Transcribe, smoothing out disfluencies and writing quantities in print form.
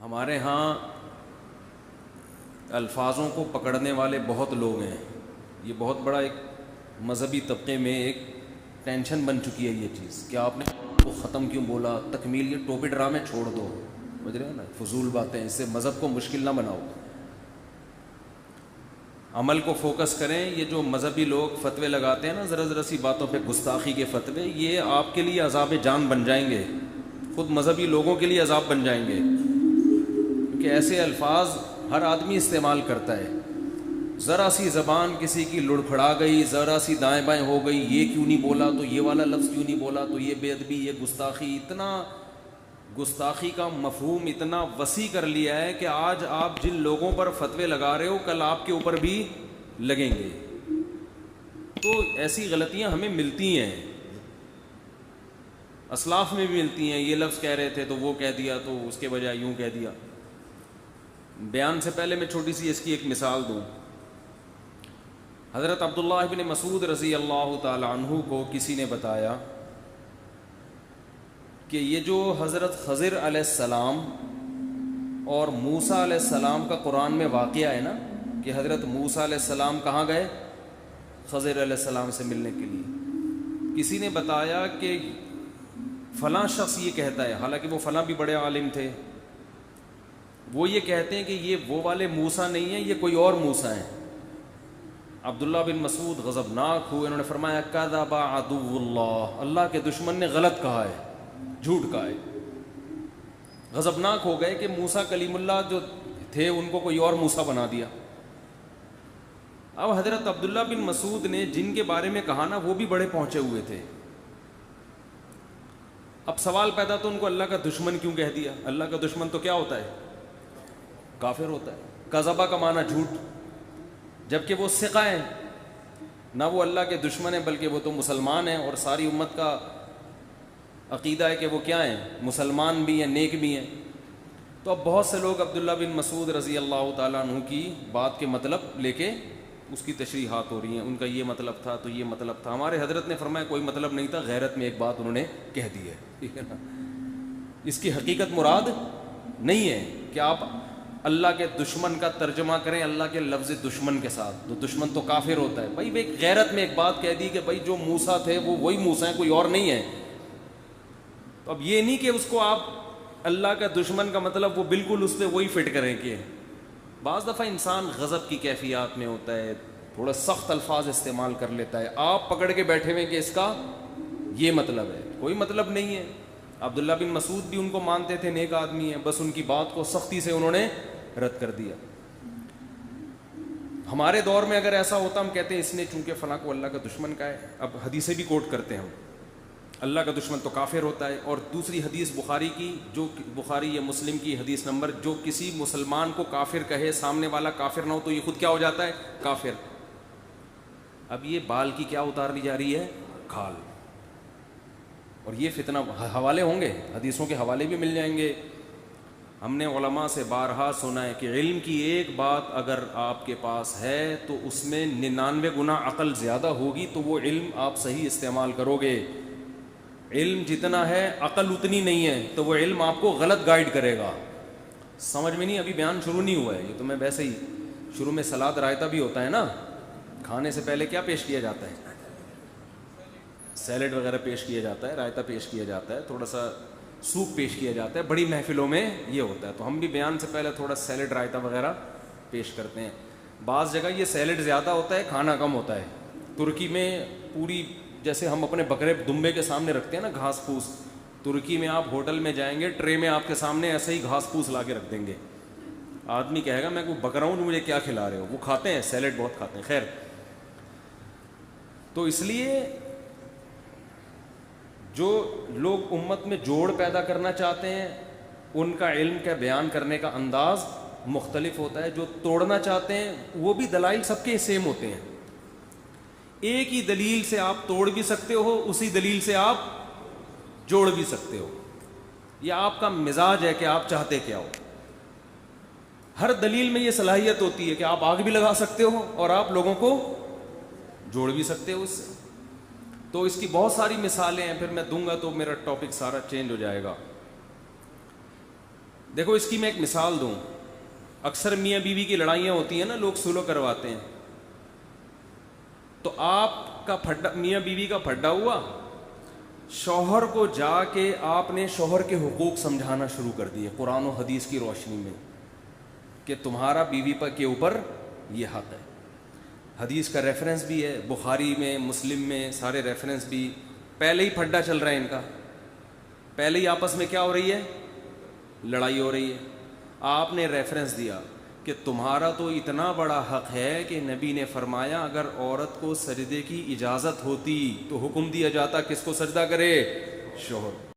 ہمارے ہاں الفاظوں کو پکڑنے والے بہت لوگ ہیں. یہ بہت بڑا ایک مذہبی طبقے میں ایک ٹینشن بن چکی ہے یہ چیز کہ آپ نے وہ ختم کیوں بولا, تکمیل, یہ ٹوپی ڈرامے چھوڑ دو, سمجھ رہے ہیں نا, فضول باتیں, اس سے مذہب کو مشکل نہ بناؤ, عمل کو فوکس کریں. یہ جو مذہبی لوگ فتوے لگاتے ہیں نا ذرا ذرا سی باتوں پہ, گستاخی کے فتوے, یہ آپ کے لیے عذاب جان بن جائیں گے, خود مذہبی لوگوں کے لیے عذاب بن جائیں گے, کیونکہ ایسے الفاظ ہر آدمی استعمال کرتا ہے. ذرا سی زبان کسی کی لڑکھڑا گئی, ذرا سی دائیں بائیں ہو گئی, یہ کیوں نہیں بولا, تو یہ والا لفظ کیوں نہیں بولا, تو یہ بے ادبی, یہ گستاخی. اتنا گستاخی کا مفہوم اتنا وسیع کر لیا ہے کہ آج آپ جن لوگوں پر فتوے لگا رہے ہو کل آپ کے اوپر بھی لگیں گے. تو ایسی غلطیاں ہمیں ملتی ہیں, اسلاف میں بھی ملتی ہیں. یہ لفظ کہہ رہے تھے تو وہ کہہ دیا, تو اس کے بجائے یوں کہہ دیا. بیان سے پہلے میں چھوٹی سی اس کی ایک مثال دوں. حضرت عبداللہ ابن مسعود رضی اللہ تعالی عنہ کو کسی نے بتایا کہ یہ جو حضرت خضر علیہ السلام اور موسیٰ علیہ السلام کا قرآن میں واقعہ ہے نا, کہ حضرت موسیٰ علیہ السلام کہاں گئے, خضر علیہ السلام سے ملنے کے لیے. کسی نے بتایا کہ فلاں شخص یہ کہتا ہے, حالانکہ وہ فلاں بھی بڑے عالم تھے, وہ یہ کہتے ہیں کہ یہ وہ والے موسیٰ نہیں ہیں, یہ کوئی اور موسیٰ ہیں. عبداللہ بن مسعود غضبناک ہوئے, انہوں نے فرمایا کذب عدو اللہ, اللہ کے دشمن نے غلط کہا ہے, جھوٹ کہا ہے. غضبناک ہو گئے کہ موسیٰ کلیم اللہ جو تھے ان کو کوئی اور موسیٰ بنا دیا. اب حضرت عبداللہ بن مسعود نے جن کے بارے میں کہا نا وہ بھی بڑے پہنچے ہوئے تھے. اب سوال پیدا تو ان کو اللہ کا دشمن کیوں کہہ دیا؟ اللہ کا دشمن تو کیا ہوتا ہے؟ کافر ہوتا ہے. کذبہ کا معنی جھوٹ, جبکہ وہ ثقہ ہیں, نہ وہ اللہ کے دشمن ہیں بلکہ وہ تو مسلمان ہیں, اور ساری امت کا عقیدہ ہے کہ وہ کیا ہیں, مسلمان بھی ہیں, نیک بھی ہیں. تو اب بہت سے لوگ عبداللہ بن مسعود رضی اللہ تعالیٰ عنہ کی بات کے مطلب لے کے اس کی تشریحات ہو رہی ہیں, ان کا یہ مطلب تھا تو یہ مطلب تھا. ہمارے حضرت نے فرمایا کوئی مطلب نہیں تھا, غیرت میں ایک بات انہوں نے کہہ دی ہے, ٹھیک ہے نا. اس کی حقیقت مراد نہیں ہے کہ آپ اللہ کے دشمن کا ترجمہ کریں اللہ کے لفظ دشمن کے ساتھ, تو دشمن تو کافر ہوتا ہے. بھائی ایک غیرت میں ایک بات کہہ دی کہ بھائی جو موسیٰ تھے وہ وہی موسیٰ ہیں, کوئی اور نہیں ہے. تو اب یہ نہیں کہ اس کو آپ اللہ کا دشمن کا مطلب وہ بالکل اس پہ وہی فٹ کریں. کہ بعض دفعہ انسان غضب کی کیفیات میں ہوتا ہے, تھوڑا سخت الفاظ استعمال کر لیتا ہے, آپ پکڑ کے بیٹھے ہوئے کہ اس کا یہ مطلب ہے, کوئی مطلب نہیں ہے. عبداللہ بن مسعود بھی ان کو مانتے تھے, نیک آدمی ہیں, بس ان کی بات کو سختی سے انہوں نے رد کر دیا. ہمارے دور میں اگر ایسا ہوتا ہم کہتے ہیں اس نے چونکہ فلاں کو اللہ کا دشمن کہا ہے. اب حدیثیں بھی کوٹ کرتے ہیں ہم, اللہ کا دشمن تو کافر ہوتا ہے. اور دوسری حدیث بخاری کی, جو بخاری یا مسلم کی حدیث نمبر, جو کسی مسلمان کو کافر کہے, سامنے والا کافر نہ ہو تو یہ خود کیا ہو جاتا ہے, کافر. اب یہ بال کی کیا اتار لی جا رہی ہے, کھال. اور یہ فتنہ, حوالے ہوں گے, حدیثوں کے حوالے بھی مل جائیں گے. ہم نے علماء سے بارہا سنا ہے کہ علم کی ایک بات اگر آپ کے پاس ہے تو اس میں 99 گنا عقل زیادہ ہوگی, تو وہ علم آپ صحیح استعمال کرو گے. علم جتنا ہے عقل اتنی نہیں ہے, تو وہ علم آپ کو غلط گائیڈ کرے گا. سمجھ میں نہیں, ابھی بیان شروع نہیں ہوا ہے, یہ تو میں ویسے ہی, شروع میں سلاد رائتا بھی ہوتا ہے نا, کھانے سے پہلے کیا پیش کیا جاتا ہے, سیلڈ وغیرہ پیش کیا جاتا ہے, رائتا پیش کیا جاتا ہے, تھوڑا سا سوپ پیش کیا جاتا ہے. بڑی محفلوں میں یہ ہوتا ہے, تو ہم بھی بیان سے پہلے تھوڑا سیلڈ رائتا وغیرہ پیش کرتے ہیں. بعض جگہ یہ سیلڈ زیادہ ہوتا ہے, کھانا کم ہوتا ہے. ترکی میں پوری, جیسے ہم اپنے بکرے دمبے کے سامنے رکھتے ہیں نا گھاس پھوس, ترکی میں آپ ہوٹل میں جائیں گے, ٹرے میں آپ کے سامنے ایسے ہی گھاس پھوس لا کے رکھ دیں گے. آدمی کہے گا میں کوئی بکرا ہوں, مجھے کیا کھلا رہے ہو. وہ کھاتے ہیں سیلڈ, بہت کھاتے ہیں. خیر, تو اس لیے جو لوگ امت میں جوڑ پیدا کرنا چاہتے ہیں ان کا علم کا بیان کرنے کا انداز مختلف ہوتا ہے. جو توڑنا چاہتے ہیں وہ بھی دلائل سب کے سیم ہوتے ہیں. ایک ہی دلیل سے آپ توڑ بھی سکتے ہو, اسی دلیل سے آپ جوڑ بھی سکتے ہو. یہ آپ کا مزاج ہے کہ آپ چاہتے کیا ہو. ہر دلیل میں یہ صلاحیت ہوتی ہے کہ آپ آگ بھی لگا سکتے ہو اور آپ لوگوں کو جوڑ بھی سکتے ہو اس سے. تو اس کی بہت ساری مثالیں ہیں, پھر میں دوں گا تو میرا ٹاپک سارا چینج ہو جائے گا. دیکھو اس کی میں ایک مثال دوں. اکثر میاں بیوی کی لڑائیاں ہوتی ہیں نا, لوگ سلو کرواتے ہیں. تو آپ کا پھڈا, میاں بیوی کا پھڈا ہوا, شوہر کو جا کے آپ نے شوہر کے حقوق سمجھانا شروع کر دیے قرآن و حدیث کی روشنی میں کہ تمہارا بیوی پر کے اوپر یہ حق ہے. حدیث کا ریفرنس بھی ہے, بخاری میں, مسلم میں, سارے ریفرنس بھی. پہلے ہی پھڈا چل رہا ہے ان کا, پہلے ہی آپس میں کیا ہو رہی ہے, لڑائی ہو رہی ہے. آپ نے ریفرنس دیا کہ تمہارا تو اتنا بڑا حق ہے کہ نبی نے فرمایا اگر عورت کو سجدے کی اجازت ہوتی تو حکم دیا جاتا کس کو سجدہ کرے, شوہر.